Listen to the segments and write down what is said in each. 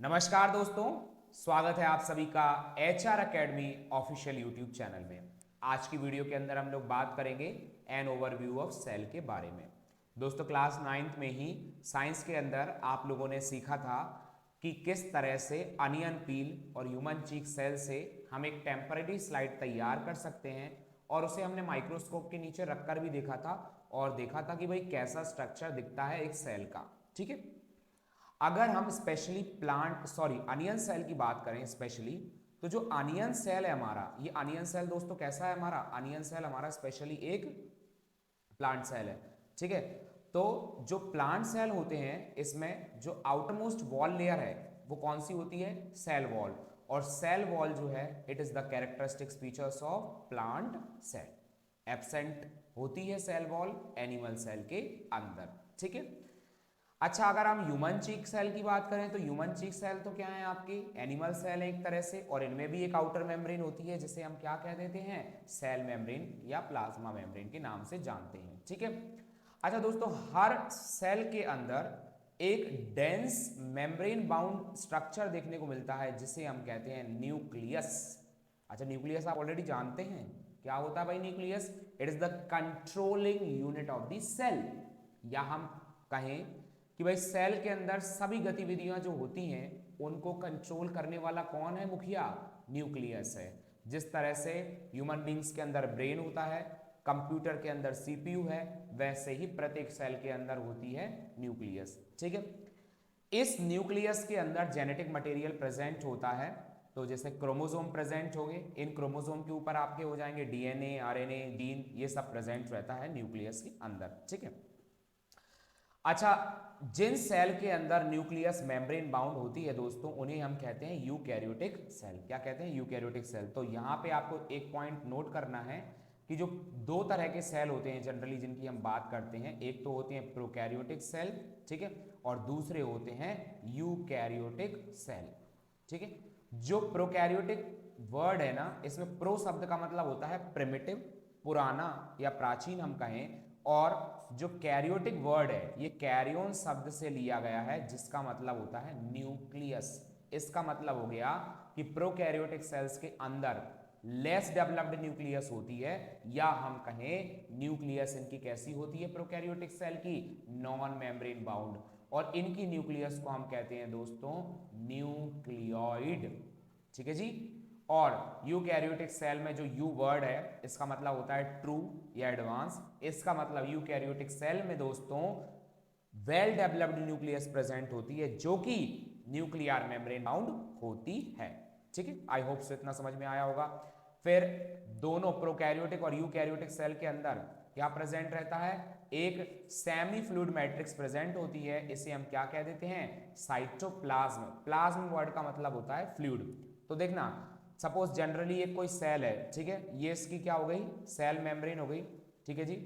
नमस्कार दोस्तों, स्वागत है आप सभी का HR academy official YouTube channel में। आज की वीडियो के अंदर हम लोग बात करेंगे एन ओवरव्यू ऑफ सेल के बारे में। दोस्तों क्लास 9th में ही साइंस के अंदर आप लोगों ने सीखा था कि किस तरह से अनियन पील और ह्यूमन चीक सेल से हम एक टेम्पररी स्लाइड तैयार कर सकते हैं और उसे हमने माइक्रोस्कोप के नीचे रखकर भी देखा था और देखा था कि भाई कैसा स्ट्रक्चर दिखता है एक सेल का। ठीक है, अगर हम स्पेशली अनियन सेल की बात करें स्पेशली, तो जो अनियन सेल है हमारा, ये अनियन सेल दोस्तों कैसा है हमारा अनियन सेल हमारा स्पेशली एक प्लांट सेल है। ठीक है, तो जो प्लांट सेल होते हैं इसमें जो आउटरमोस्ट वॉल लेयर है वो कौन सी होती है? Cell wall. और सेल वॉल जो है it is the characteristics features of plant cell. Absent होती है सेल वॉल एनिमल सेल के अंदर। ठीक है, अच्छा अगर हम ह्यूमन चीक सेल की बात करें तो ह्यूमन चीक सेल तो क्या है आपकी एनिमल सेल है एक तरह से, और इनमें भी एक आउटर मेम्ब्रेन होती है जिसे हम क्या कह देते हैं? सेल मेम्ब्रेन या प्लाज्मा मेम्ब्रेन के नाम से जानते हैं। ठीक है, अच्छा दोस्तों हर सेल के अंदर एक डेंस मेम्ब्रेन बाउंड स्ट्रक्चर देखने को मिलता है जिसे हम कहते हैं न्यूक्लियस। अच्छा न्यूक्लियस आप ऑलरेडी जानते हैं क्या होता है भाई nucleus? It is the controlling unit of the cell, या हम कहें कि भाई सेल के अंदर सभी गतिविधियां जो होती हैं उनको कंट्रोल करने वाला कौन है? मुखिया न्यूक्लियस है। जिस तरह से ह्यूमन बींग्स के अंदर ब्रेन होता है, कंप्यूटर के अंदर सीपीयू है, वैसे ही प्रत्येक सेल के अंदर होती है न्यूक्लियस। ठीक है, इस न्यूक्लियस के अंदर जेनेटिक मटेरियल प्रेजेंट होता है। तो जैसे क्रोमोसोम प्रेजेंट हो गए, इन क्रोमोसोम के ऊपर आपके हो जाएंगे डीएनए, आरएनए, जीन, ये सब प्रेजेंट रहता है न्यूक्लियस के अंदर। ठीक है, अच्छा जिन सेल के अंदर न्यूक्लियस मेम्ब्रेन बाउंड होती है दोस्तों उन्हें हम कहते हैं यूकैरियोटिक सेल। क्या कहते हैं? Eukaryotic cell. तो यहां पे आपको एक पॉइंट नोट करना है कि जो दो तरह के सेल होते हैं जनरली जिनकी हम बात करते हैं, एक तो होते हैं प्रोकैरियोटिक सेल, ठीक है, और दूसरे होते हैं यूकैरियोटिक सेल। ठीक है, जो प्रोकैरियोटिक वर्ड है ना, इसमें प्रो शब्द का मतलब होता है प्रिमिटिव, पुराना या प्राचीन हम कहें, और जो कैरियोटिक वर्ड है ये कैरियोन शब्द से लिया गया है जिसका मतलब होता है न्यूक्लियस। इसका मतलब हो गया कि प्रोकैरियोटिक सेल्स के अंदर लेस डेवलप्ड न्यूक्लियस होती है, या हम कहें न्यूक्लियस इनकी कैसी होती है प्रोकैरियोटिक सेल की? Non membrane bound. और इनकी न्यूक्लियस को हम कहते हैं दोस्तों न्यूक्लियोइड। ठीक है जी, और यूकैरियोटिक सेल में जो यू वर्ड है इसका मतलब होता है ट्रू या एडवांस। इसका मतलब यूकैरियोटिक सेल में दोस्तों वेल डेवलप्ड न्यूक्लियस प्रेजेंट होती है जो कि न्यूक्लियर मेम्ब्रेन बाउंड होती है। ठीक है, आई होप से इतना समझ में आया होगा। फिर दोनों प्रोकैरियोटिक और यूकैरियोटिक सेल के अंदर क्या प्रेजेंट रहता है? एक सेमी फ्लूइड मैट्रिक्स प्रेजेंट होती है, इसे हम क्या कह देते हैं? साइटोप्लाज्म। प्लाज्म वर्ड का मतलब होता है फ्लूइड। तो देखना सपोज जनरली एक कोई सेल है, ठीक है, ये इसकी क्या हो गई? सेल मेम्ब्रेन हो गई। ठीक है जी,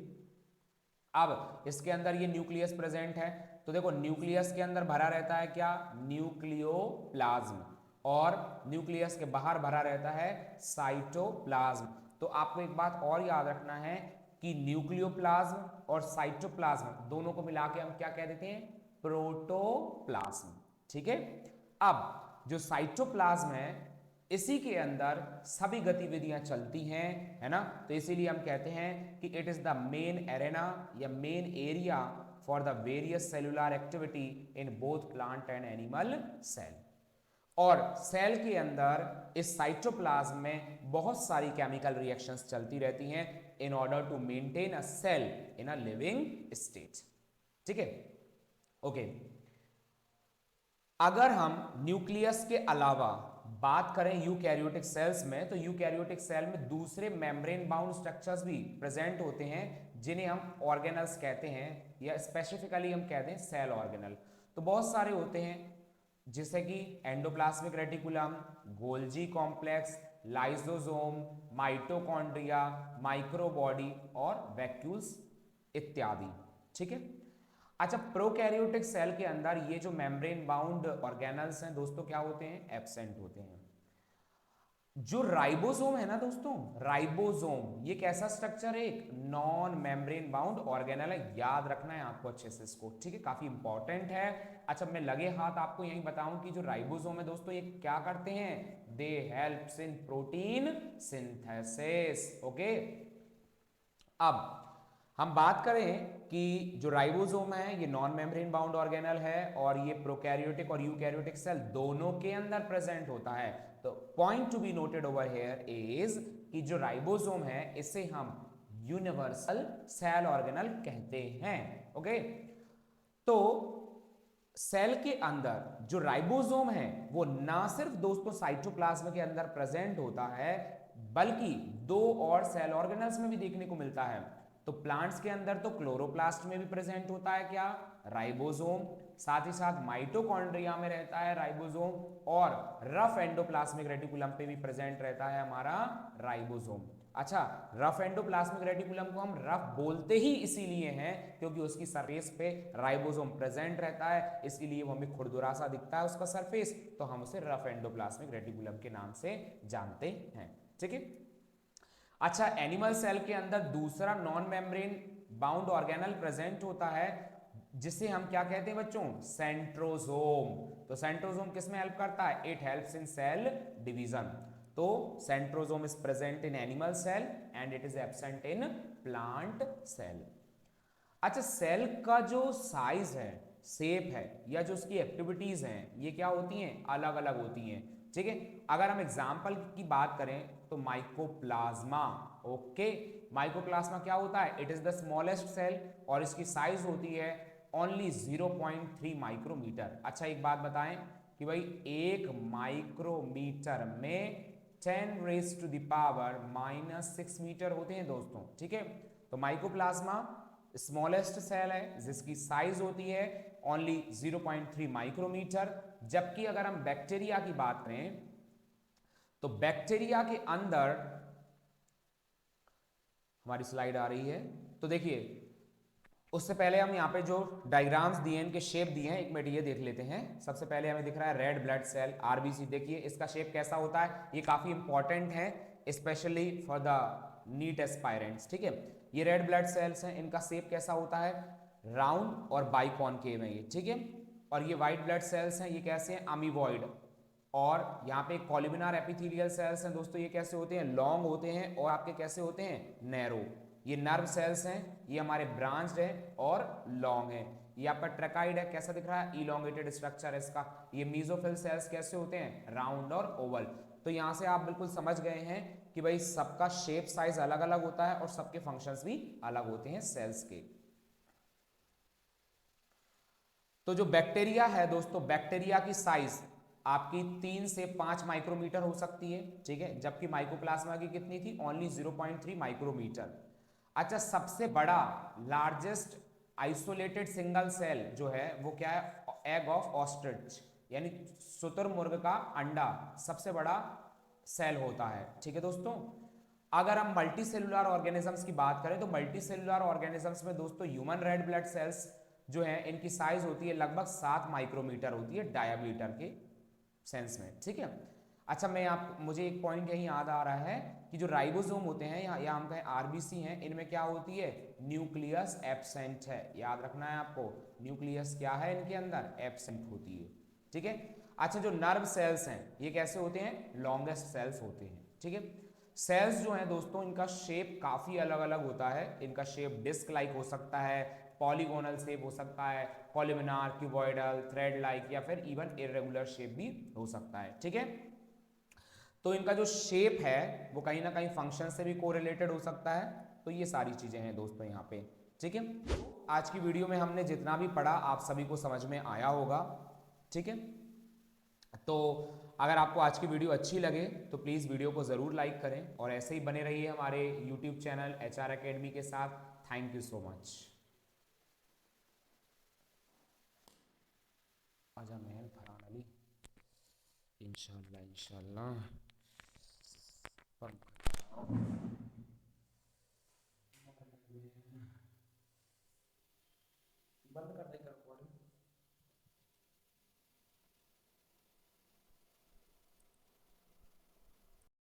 अब इसके अंदर ये न्यूक्लियस प्रेजेंट है, तो देखो न्यूक्लियस के अंदर भरा रहता है क्या? न्यूक्लियोप्लाज्म। और न्यूक्लियस के बाहर भरा रहता है साइटोप्लाज्म। तो आपको एक बात और याद रखना है कि न्यूक्लियोप्लाज्म और साइटोप्लाज्म दोनों को मिला के हम क्या कह देते हैं? प्रोटोप्लाज्म। ठीक है, अब जो साइटोप्लाज्म है इसी के अंदर सभी गतिविधियां चलती हैं, है ना, तो इसीलिए हम कहते हैं कि it is the main arena या main area for the various cellular activity in both plant and animal cell. और सेल के अंदर इस साइटोप्लाज्म में बहुत सारी केमिकल रिएक्शंस चलती रहती हैं in order to maintain a cell in a living state. ठीक है, ओके। अगर हम न्यूक्लियस के अलावा बात करें यूकैरियोटिक सेल्स में, तो यूकैरियोटिक सेल में दूसरे मेम्ब्रेन बाउंड स्ट्रक्चर्स भी प्रेजेंट होते हैं जिन्हें हम ऑर्गेनल्स कहते हैं, या स्पेसिफिकली हम कहते हैं सेल ऑर्गेनल। तो बहुत सारे होते हैं जैसे कि endoplasmic reticulum, Golgi complex, lysosome, mitochondria, microbody और वैक्यूल्स इत्यादि। ठीक है, अच्छा प्रोकैरियोटिक सेल के अंदर ये जो मेम्ब्रेन बाउंड ऑर्गेनल्स हैं दोस्तों क्या होते हैं? एब्सेंट होते हैं। जो राइबोसोम है ना दोस्तों, राइबोसोम ये कैसा स्ट्रक्चर है, एक नॉन मेम्ब्रेन बाउंड ऑर्गेनल है, याद रखना है आपको अच्छे से इसको, ठीक है, काफी इंपॉर्टेंट है। अच्छा मैं लगे हाथ आपको यही बताऊं कि जो राइबोसोम है दोस्तों ये क्या करते हैं, दे helps in protein synthesis. Okay, अब हम बात करें कि जो राइबोसोम है ये नॉन मेम्ब्रेन बाउंड ऑर्गेनल है और ये प्रोकैरियोटिक और यूकैरियोटिक सेल दोनों के अंदर प्रेजेंट होता है। तो point to be noted over here is कि जो राइबोसोम है इसे हम यूनिवर्सल सेल ऑर्गेनल कहते हैं। ओके, तो सेल के अंदर जो राइबोसोम है वो ना सिर्फ दोस्तों साइटोप्लाज्म के अंदर प्रेजेंट होता है बल्कि दो और सेल ऑर्गेनल्स में भी देखने को मिलता है। तो प्लांट्स के अंदर तो क्लोरोप्लास्ट में भी प्रेजेंट होता है क्या, राइबोसोम, साथ ही साथ माइटोकॉन्ड्रिया में रहता है राइबोसोम, और रफ एंडोप्लाज्मिक रेटिकुलम पे भी प्रेजेंट रहता है हमारा राइबोसोम। अच्छा, रफ एंडोप्लाज्मिक रेटिकुलम को हम रफ बोलते ही इसीलिए हैं क्योंकि उसकी सरफेस पे राइबोसोम प्रेजेंट रहता है, इसीलिए वो हमें खुरदुरा सा दिखता है उसका सरफेस, तो हम उसे रफ एंडोप्लाज्मिक रेटिकुलम के नाम से जानते हैं। ठीक है, अच्छा एनिमल सेल के अंदर दूसरा non membrane bound organelle present होता है जिसे हम क्या कहते हैं बच्चों, सेंट्रोसोम। तो सेंट्रोसोम किस में हेल्प करता है, it helps in cell division. तो centrosome is present in animal cell and it is absent in plant cell. अच्छा, सेल का जो साइज है, शेप है, या जो उसकी एक्टिविटीज हैं ये क्या होती हैं, अलग अलग होती हैं। ठीक है, अगर हम एग्जाम्पल की बात करें तो माइकोप्लाज्मा। ओके, माइकोप्लाज्मा क्या होता है, it is the smallest cell और इसकी साइज होती है ओनली 0.3 माइक्रोमीटर। अच्छा एक बात बताएं कि भाई एक माइक्रोमीटर में 10 raise to the power -6 metre होते हैं दोस्तों। ठीक है, तो माइकोप्लाज्मा स्मॉलेस्ट सेल है जिसकी साइज होती है ओनली 0.3 माइक्रोमीटर। जबकि अगर हम बैक्टीरिया की बात करें तो बैक्टीरिया के अंदर, हमारी स्लाइड आ रही है तो देखिए, उससे पहले हम यहाँ पे जो डायग्राम्स दिए हैं इनके शेप दिए हैं, एक मिनट ये देख लेते हैं। सबसे पहले हमें दिख रहा है रेड ब्लड सेल आरबीसी, देखिए इसका शेप कैसा होता है, ये काफी इंपॉर्टेंट है specially for the NEET aspirants. ठीक है, ये रेड ब्लड सेल्स हैं, इनका शेप कैसा होता है, राउंड और बाइकॉनकेव है ये। ठीक है, और ये व्हाइट ब्लड सेल्स हैं, ये कैसे हैं, अमीबॉइड। और यहाँ पे कॉलमिनार एपिथेलियल सेल्स हैं दोस्तों, ये कैसे होते हैं, लॉन्ग होते हैं और आपके कैसे होते हैं, नैरो। ये नर्व सेल्स हैं, ये हमारे ब्रांच्ड है और लॉन्ग है। ये आपका ट्रैकाइड है, कैसा दिख रहा है, इलोंगेटेड स्ट्रक्चर है इसका। ये मीजोफिल सेल्स कैसे होते हैं, राउंड और ओवल। तो यहाँ से आप बिल्कुल समझ गए हैं कि भाई सबका शेप साइज अलग अलग होता है और सबके फंक्शंस भी अलग होते हैं सेल्स के। तो जो बैक्टीरिया है दोस्तों, बैक्टीरिया की साइज आपकी 3 से 5 माइक्रोमीटर हो सकती है। ठीक है, जबकि माइकोप्लाज्मा की कितनी थी, ओनली 0.3 माइक्रोमीटर। अच्छा, सबसे बड़ा लार्जेस्ट आइसोलेटेड सिंगल सेल जो है वो क्या है, एग ऑफ ऑस्ट्रिच, यानी शुतुरमुर्ग का अंडा सबसे बड़ा सेल होता है। ठीक है दोस्तों, अगर हम मल्टी सेलुलर ऑर्गेनिजम्स की बात करें तो मल्टी सेलुलर ऑर्गेनिजम्स में दोस्तों ह्यूमन रेड ब्लड सेल्स जो है इनकी साइज होती है लगभग 7 माइक्रोमीटर होती है डायामीटर के सेंस में। ठीक है, अच्छा मैं आप, मुझे एक पॉइंट यही याद आ रहा है कि जो राइबोसोम होते हैं या हम कहें आरबीसी हैं, इनमें क्या होती है, न्यूक्लियस एब्सेंट है। याद रखना है आपको, न्यूक्लियस क्या है इनके अंदर, एब्सेंट होती है। ठीक है, अच्छा जो नर्व सेल्स हैं ये कैसे होते हैं, लॉन्गेस्ट सेल्स होते हैं। ठीक है, सेल्स जो हैं दोस्तों इनका शेप काफी अलग अलग होता है। इनका शेप डिस्क लाइक हो सकता है, पॉलीगोनल शेप हो सकता है, कॉलमिनार, क्यूबॉइडल, थ्रेड लाइक, या फिर इवन इरेगुलर शेप भी हो सकता है। ठीक है, तो इनका जो शेप है वो कहीं ना कहीं फंक्शन से भी कोरिलेटेड हो सकता है। तो ये सारी चीजें हैं दोस्तों यहाँ पे। ठीक है, आज की वीडियो में हमने जितना भी पढ़ा आप सभी को समझ में आया होगा। ठीक है, तो अगर आपको आज की वीडियो अच्छी लगे तो प्लीज़ वीडियो को ज़रूर लाइक करें और ऐसे ही बने रहिए हमारे यूट्यूब चैनल HR अकेडमी के साथ। Thank you so much. आजा महल फरहान अली, इंशाल्लाह इंशाल्लाह।